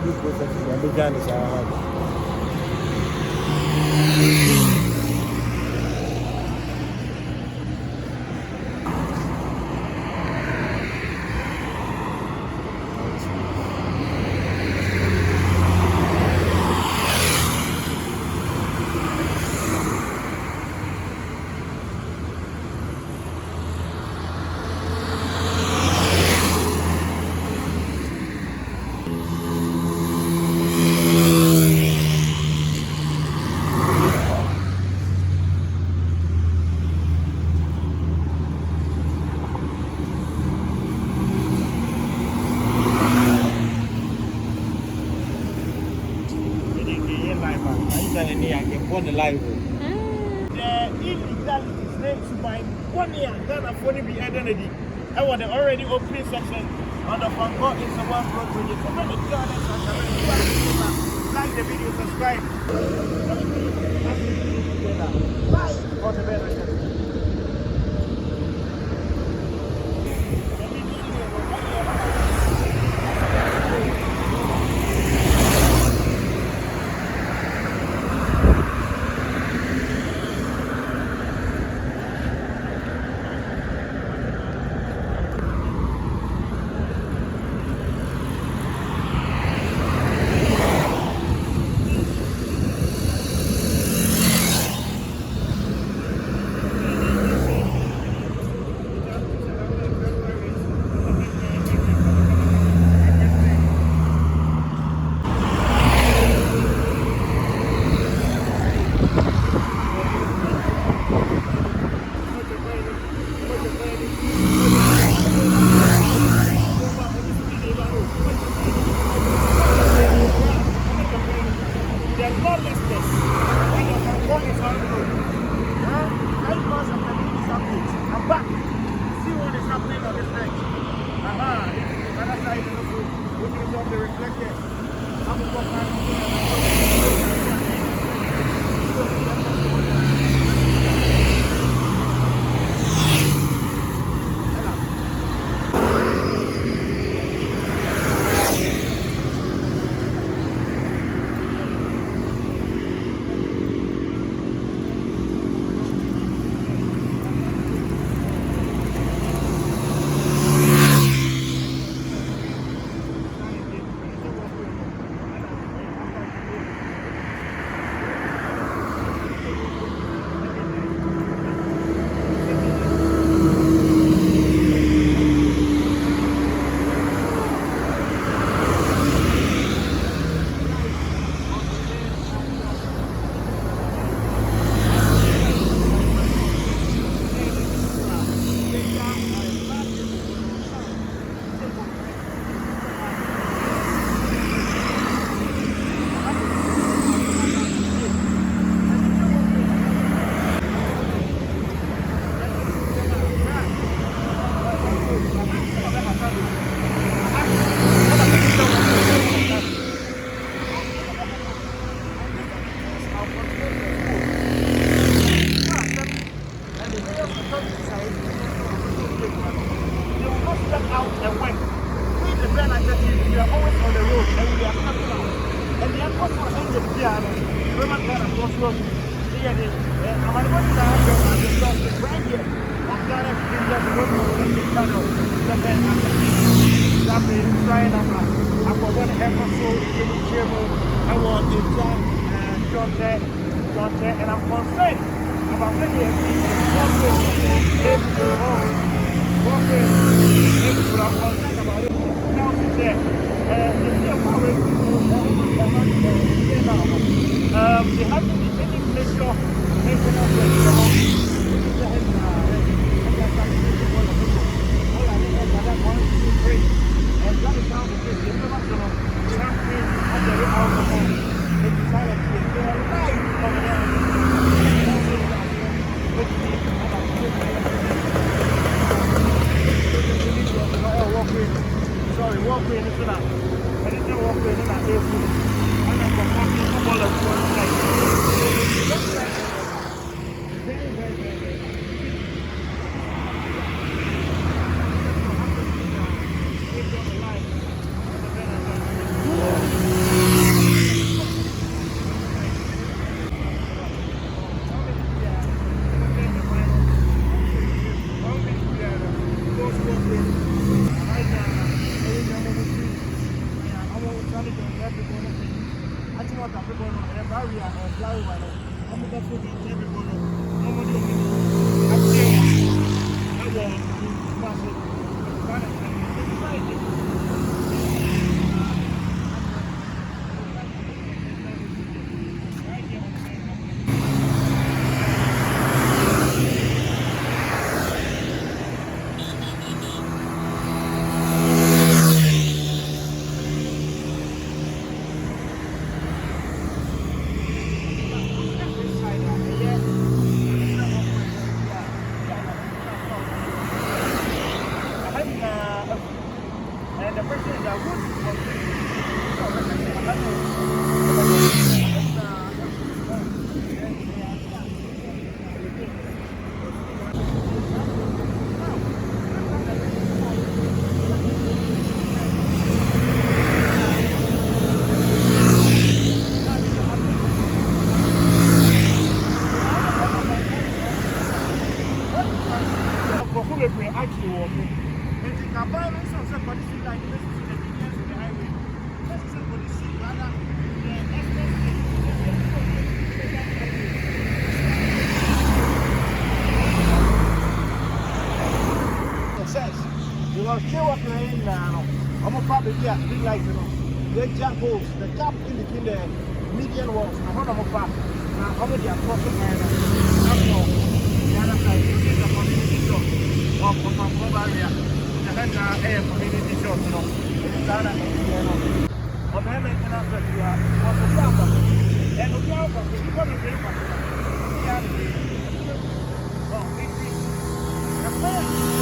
due process is a big challenge. The live. The illegalities named to my 1 year, then I'm going to be identity. I want the already open section on the Ofankor Nsawam road project. So when the journalists like the video, subscribe. Like on the better. I'm back. See what is happening on this night. Other side of the food, which is on the reflector. I'm and I'm concerned about Johnny Jones, everybody. I think what everybody know, a barrier and fly one. I'm going to put it everybody. Nobody will be. I'm saying, I will pass it. The jack holes, the gap in between the median walls. I heard them apart. Now, how many are crossing my that's all. The other side, is the community shop of Ofankor area. The head air community shop, you know. It is down at the end. On the maintenance that you are, was the flower. And the flower, you got to pay for it. Oh, big thing. The first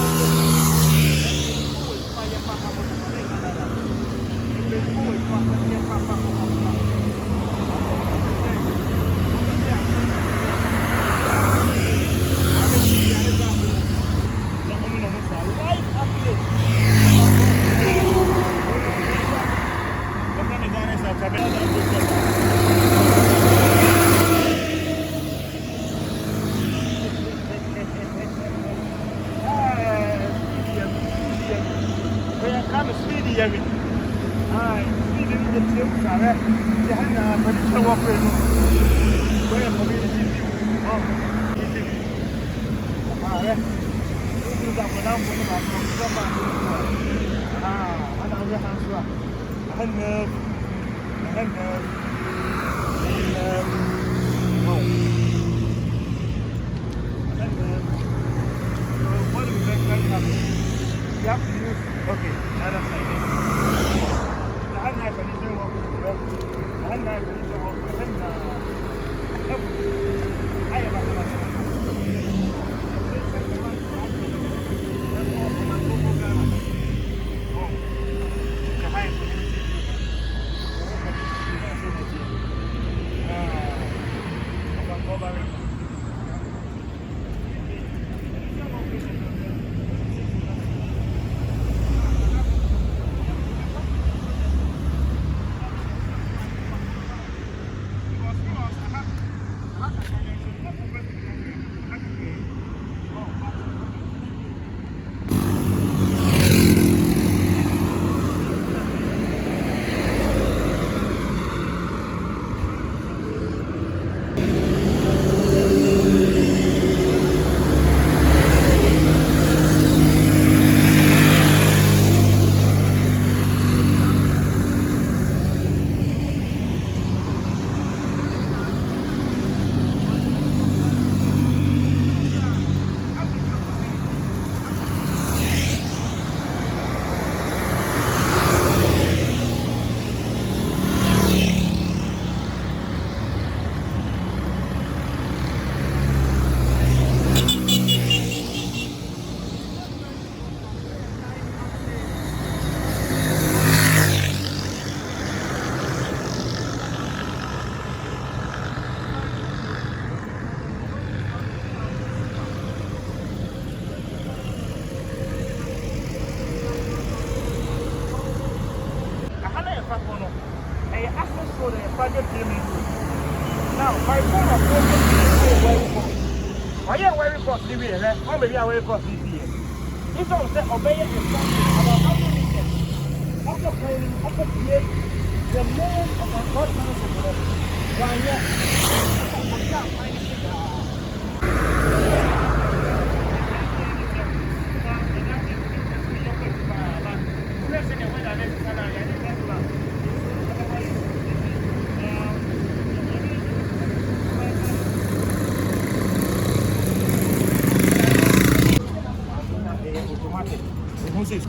maybe I will cross this year. If I was obey it, about how many meters? After playing, after years, the man of our God council. Why not? Automatic. Who's this?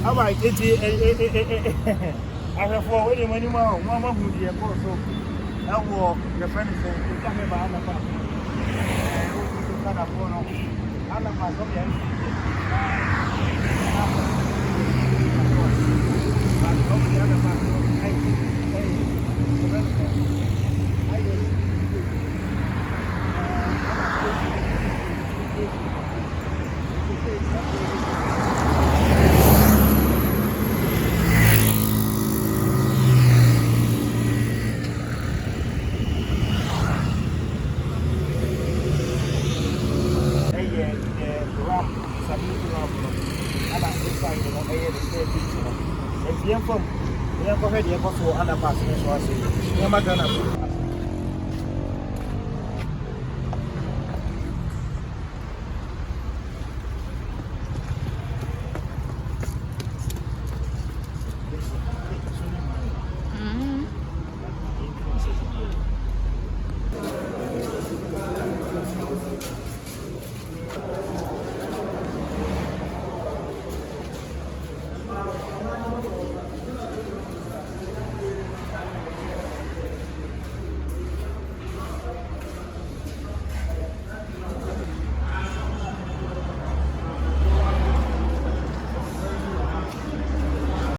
All right, I have already many more. Mama who the airport so that war your friend is saying, you can't have another part. And I'm my If you're from, you're going to have to go to other parts of the